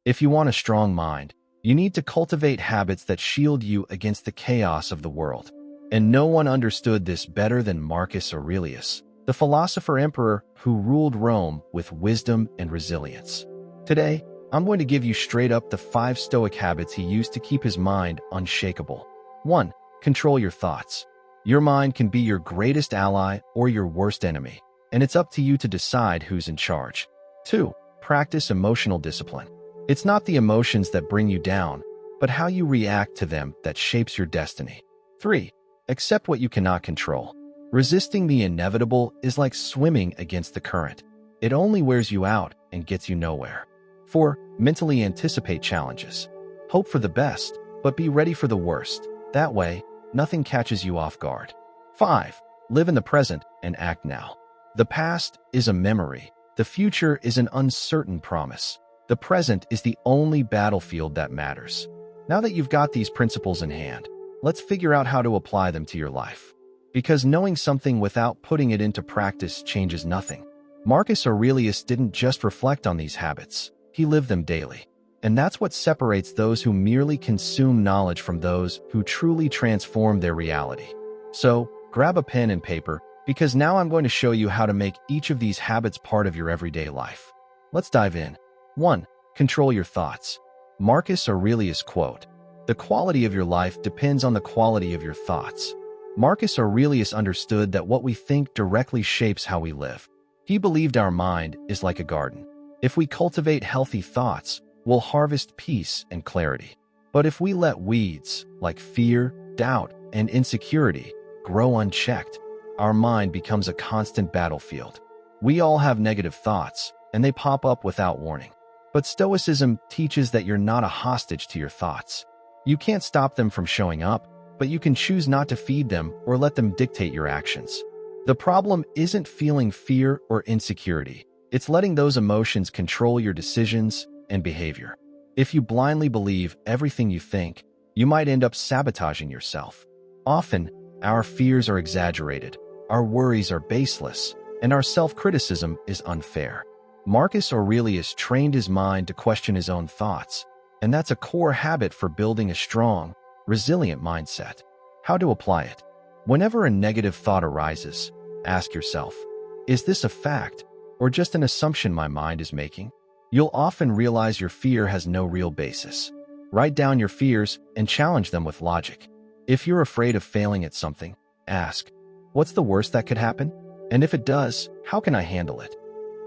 If you want a strong mind, you need to cultivate habits that shield you against the chaos of the world. And no one understood this better than Marcus Aurelius, the philosopher-emperor who ruled Rome with wisdom and resilience. Today, I'm going to give you straight up the 5 Stoic habits he used to keep his mind unshakable. 1. Control your thoughts. Your mind can be your greatest ally or your worst enemy, and it's up to you to decide who's in charge. 2. Practice emotional discipline. It's not the emotions that bring you down, but how you react to them that shapes your destiny. 3. Accept what you cannot control. Resisting the inevitable is like swimming against the current. It only wears you out and gets you nowhere. 4. Mentally anticipate challenges. Hope for the best, but be ready for the worst. That way, nothing catches you off guard. 5. Live in the present and act now. The past is a memory. The future is an uncertain promise. The present is the only battlefield that matters. Now that you've got these principles in hand, let's figure out how to apply them to your life. Because knowing something without putting it into practice changes nothing. Marcus Aurelius didn't just reflect on these habits, he lived them daily. And that's what separates those who merely consume knowledge from those who truly transform their reality. So, grab a pen and paper, because now I'm going to show you how to make each of these habits part of your everyday life. Let's dive in. 1. Control your thoughts. Marcus Aurelius quote, "The quality of your life depends on the quality of your thoughts." Marcus Aurelius understood that what we think directly shapes how we live. He believed our mind is like a garden. If we cultivate healthy thoughts, we'll harvest peace and clarity. But if we let weeds, like fear, doubt, and insecurity, grow unchecked, our mind becomes a constant battlefield. We all have negative thoughts, and they pop up without warning. But Stoicism teaches that you're not a hostage to your thoughts. You can't stop them from showing up, but you can choose not to feed them or let them dictate your actions. The problem isn't feeling fear or insecurity. It's letting those emotions control your decisions and behavior. If you blindly believe everything you think, you might end up sabotaging yourself. Often, our fears are exaggerated, our worries are baseless, and our self-criticism is unfair. Marcus Aurelius trained his mind to question his own thoughts, and that's a core habit for building a strong, resilient mindset. How to apply it? Whenever a negative thought arises, ask yourself, is this a fact or just an assumption my mind is making? You'll often realize your fear has no real basis. Write down your fears and challenge them with logic. If you're afraid of failing at something, ask, what's the worst that could happen? And if it does, how can I handle it?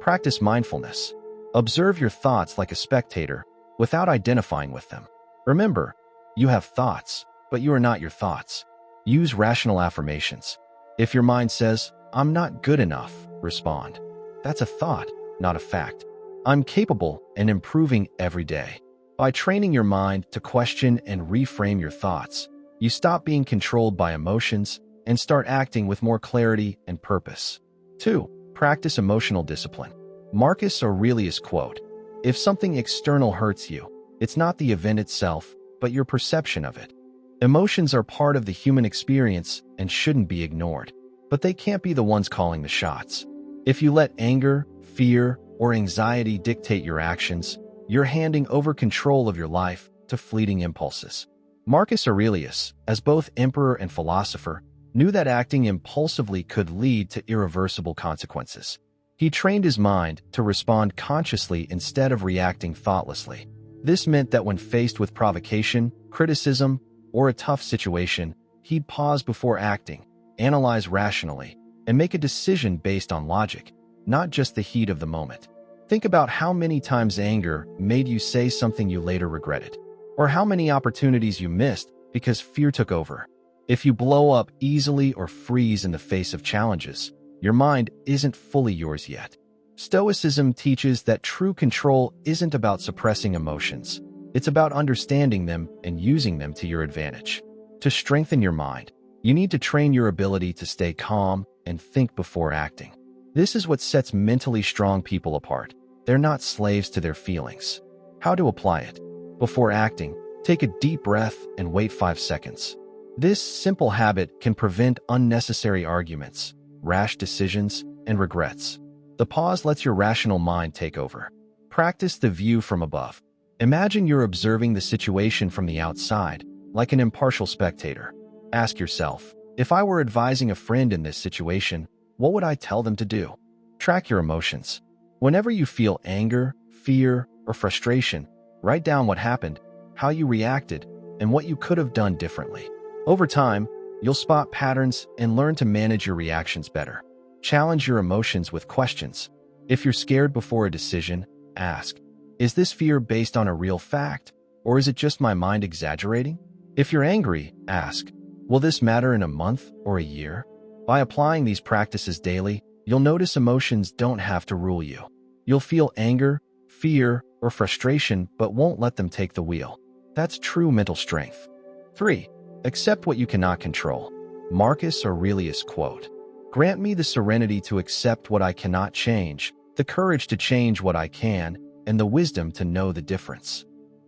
Practice mindfulness. Observe your thoughts like a spectator without identifying with them. Remember, you have thoughts, but you are not your thoughts. Use rational affirmations. If your mind says, I'm not good enough, respond. That's a thought, not a fact. I'm capable and improving every day. By training your mind to question and reframe your thoughts, you stop being controlled by emotions and start acting with more clarity and purpose. 2. Practice emotional discipline. Marcus Aurelius quote, "If something external hurts you, it's not the event itself, but your perception of it." Emotions are part of the human experience and shouldn't be ignored, but they can't be the ones calling the shots. If you let anger, fear, or anxiety dictate your actions, you're handing over control of your life to fleeting impulses. Marcus Aurelius, as both emperor and philosopher, knew that acting impulsively could lead to irreversible consequences. He trained his mind to respond consciously instead of reacting thoughtlessly. This meant that when faced with provocation, criticism, or a tough situation, he'd pause before acting, analyze rationally, and make a decision based on logic, not just the heat of the moment. Think about how many times anger made you say something you later regretted, or how many opportunities you missed because fear took over. If you blow up easily or freeze in the face of challenges, your mind isn't fully yours yet. Stoicism teaches that true control isn't about suppressing emotions. It's about understanding them and using them to your advantage. To strengthen your mind, you need to train your ability to stay calm and think before acting. This is what sets mentally strong people apart. They're not slaves to their feelings. How to apply it? Before acting, take a deep breath and wait 5 seconds. This simple habit can prevent unnecessary arguments, rash decisions, and regrets. The pause lets your rational mind take over. Practice the view from above. Imagine you're observing the situation from the outside, like an impartial spectator. Ask yourself, if I were advising a friend in this situation, what would I tell them to do? Track your emotions. Whenever you feel anger, fear, or frustration, write down what happened, how you reacted, and what you could have done differently. Over time, you'll spot patterns and learn to manage your reactions better. Challenge your emotions with questions. If you're scared before a decision, ask, is this fear based on a real fact, or is it just my mind exaggerating? If you're angry, ask, will this matter in a month or a year? By applying these practices daily, you'll notice emotions don't have to rule you. You'll feel anger, fear, or frustration, but won't let them take the wheel. That's true mental strength. 3. Accept what you cannot control. Marcus Aurelius quote, "Grant me the serenity to accept what I cannot change, the courage to change what I can, and the wisdom to know the difference."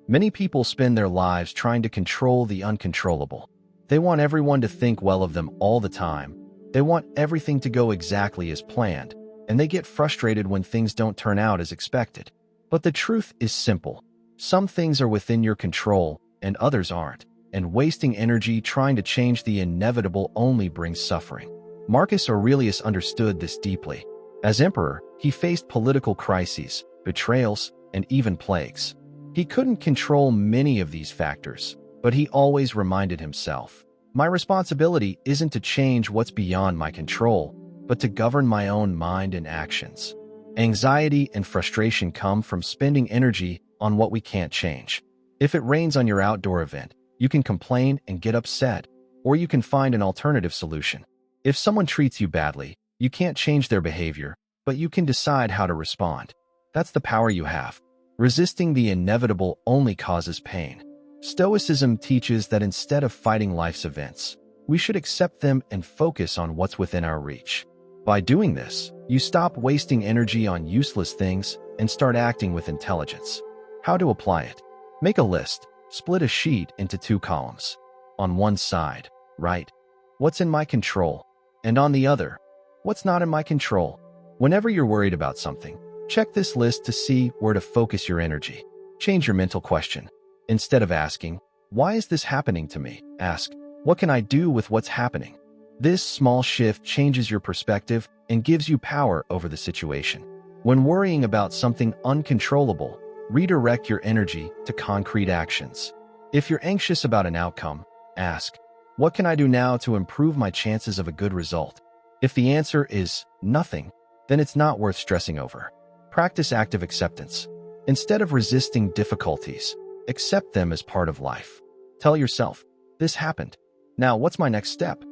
Many people spend their lives trying to control the uncontrollable. They want everyone to think well of them all the time. They want everything to go exactly as planned, and they get frustrated when things don't turn out as expected. But the truth is simple. Some things are within your control, and others aren't. And wasting energy trying to change the inevitable only brings suffering. Marcus Aurelius understood this deeply. As emperor, he faced political crises, betrayals, and even plagues. He couldn't control many of these factors, but he always reminded himself, my responsibility isn't to change what's beyond my control, but to govern my own mind and actions. Anxiety and frustration come from spending energy on what we can't change. If it rains on your outdoor event, you can complain and get upset, or you can find an alternative solution. If someone treats you badly, you can't change their behavior, but you can decide how to respond. That's the power you have. Resisting the inevitable only causes pain. Stoicism teaches that instead of fighting life's events, we should accept them and focus on what's within our reach. By doing this, you stop wasting energy on useless things and start acting with intelligence. How to apply it? Make a list. Split a sheet into 2 columns. On one side, write, what's in my control? And on the other, what's not in my control? Whenever you're worried about something, check this list to see where to focus your energy. Change your mental question. Instead of asking, why is this happening to me? Ask, what can I do with what's happening? This small shift changes your perspective and gives you power over the situation. When worrying about something uncontrollable, redirect your energy to concrete actions. If you're anxious about an outcome, ask, what can I do now to improve my chances of a good result? If the answer is nothing, then it's not worth stressing over. Practice active acceptance. Instead of resisting difficulties, accept them as part of life. Tell yourself, this happened. Now, what's my next step?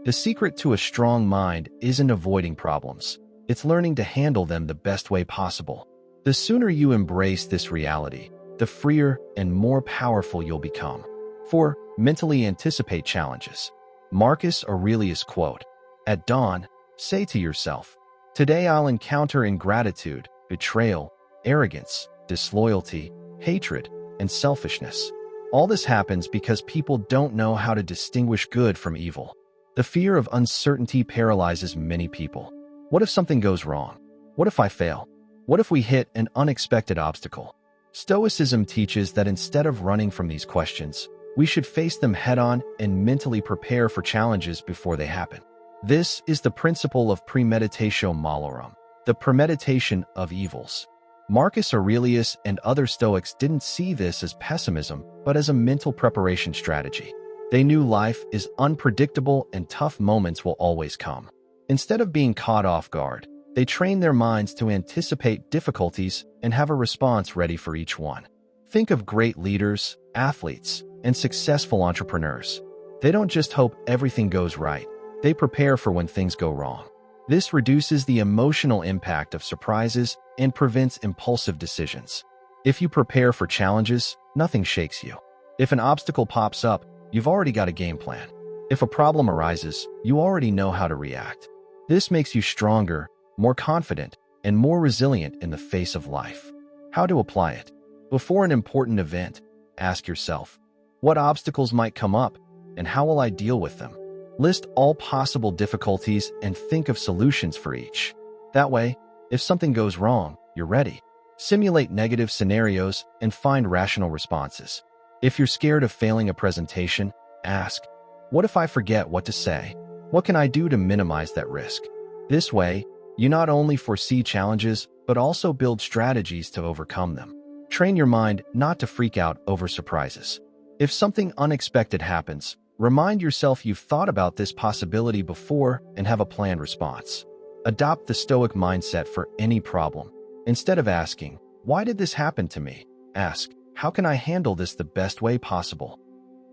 The secret to a strong mind isn't avoiding problems. It's learning to handle them the best way possible. The sooner you embrace this reality, the freer and more powerful you'll become. 4. Mentally anticipate challenges. Marcus Aurelius quote, at dawn, say to yourself, today I'll encounter ingratitude, betrayal, arrogance, disloyalty, hatred, and selfishness. All this happens because people don't know how to distinguish good from evil. The fear of uncertainty paralyzes many people. What if something goes wrong? What if I fail? What if we hit an unexpected obstacle? Stoicism teaches that instead of running from these questions, we should face them head-on and mentally prepare for challenges before they happen. This is the principle of premeditatio malorum, the premeditation of evils. Marcus Aurelius and other Stoics didn't see this as pessimism, but as a mental preparation strategy. They knew life is unpredictable and tough moments will always come. Instead of being caught off guard, they train their minds to anticipate difficulties and have a response ready for each one. Think of great leaders, athletes, and successful entrepreneurs. They don't just hope everything goes right. They prepare for when things go wrong. This reduces the emotional impact of surprises and prevents impulsive decisions. If you prepare for challenges, nothing shakes you. If an obstacle pops up, you've already got a game plan. If a problem arises, you already know how to react. This makes you stronger, more confident, and more resilient in the face of life. How to apply it? Before an important event, ask yourself, what obstacles might come up, and how will I deal with them? List all possible difficulties and think of solutions for each. That way, if something goes wrong, you're ready. Simulate negative scenarios and find rational responses. If you're scared of failing a presentation, ask, what if I forget what to say? What can I do to minimize that risk? This way, you not only foresee challenges, but also build strategies to overcome them. Train your mind not to freak out over surprises. If something unexpected happens, remind yourself you've thought about this possibility before and have a planned response. Adopt the Stoic mindset for any problem. Instead of asking, why did this happen to me? Ask, how can I handle this the best way possible?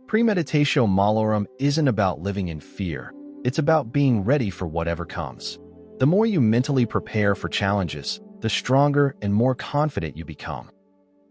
Premeditatio malorum isn't about living in fear. It's about being ready for whatever comes. The more you mentally prepare for challenges, the stronger and more confident you become.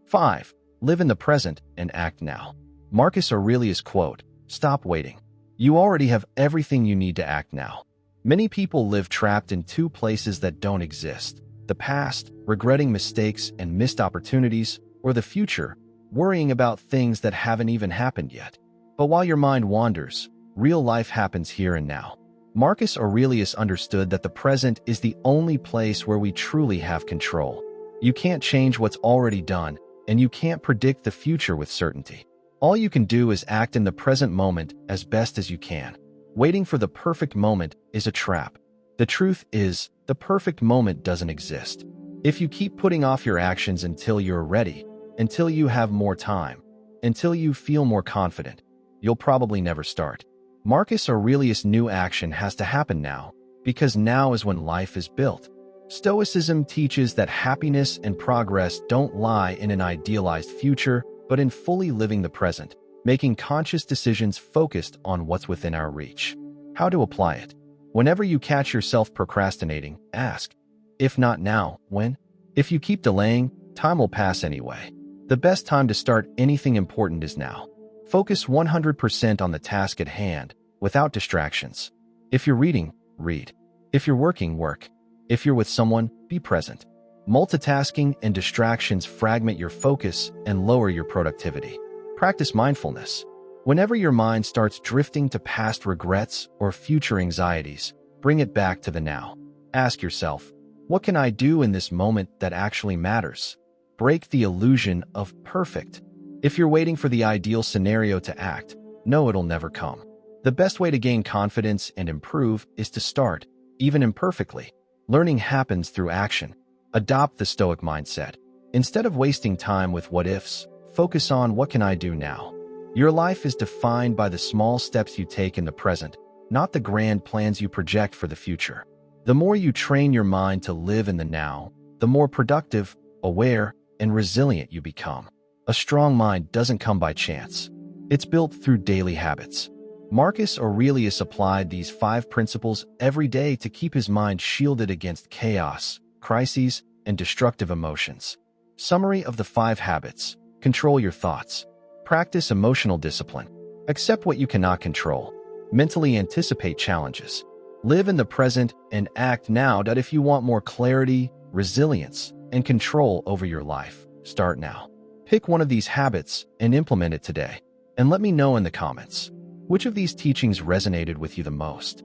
5. Live in the present and act now. Marcus Aurelius quote, stop waiting. You already have everything you need to act now. Many people live trapped in two places that don't exist: the past, regretting mistakes and missed opportunities, or the future, worrying about things that haven't even happened yet. But while your mind wanders, real life happens here and now. Marcus Aurelius understood that the present is the only place where we truly have control. You can't change what's already done, and you can't predict the future with certainty. All you can do is act in the present moment as best as you can. Waiting for the perfect moment is a trap. The truth is, the perfect moment doesn't exist. If you keep putting off your actions until you're ready, until you have more time, until you feel more confident, you'll probably never start. Marcus Aurelius knew action has to happen now, because now is when life is built. Stoicism teaches that happiness and progress don't lie in an idealized future, but in fully living the present, making conscious decisions focused on what's within our reach. How to apply it? Whenever you catch yourself procrastinating, ask, if not now, when? If you keep delaying, time will pass anyway. The best time to start anything important is now. Focus 100% on the task at hand, without distractions. If you're reading, read. If you're working, work. If you're with someone, be present. Multitasking and distractions fragment your focus and lower your productivity. Practice mindfulness. Whenever your mind starts drifting to past regrets or future anxieties, bring it back to the now. Ask yourself, what can I do in this moment that actually matters? Break the illusion of perfect. If you're waiting for the ideal scenario to act, know it'll never come. The best way to gain confidence and improve is to start, even imperfectly. Learning happens through action. Adopt the Stoic mindset. Instead of wasting time with what-ifs, focus on what can I do now. Your life is defined by the small steps you take in the present, not the grand plans you project for the future. The more you train your mind to live in the now, the more productive, aware, and resilient you become. A strong mind doesn't come by chance. It's built through daily habits. Marcus Aurelius applied these 5 principles every day to keep his mind shielded against chaos, crises, and destructive emotions. Summary of the 5 habits. Control your thoughts. Practice emotional discipline. Accept what you cannot control. Mentally anticipate challenges. Live in the present and act now. If you want more clarity, resilience, and control over your life, start now. Pick one of these habits and implement it today. And let me know in the comments, which of these teachings resonated with you the most?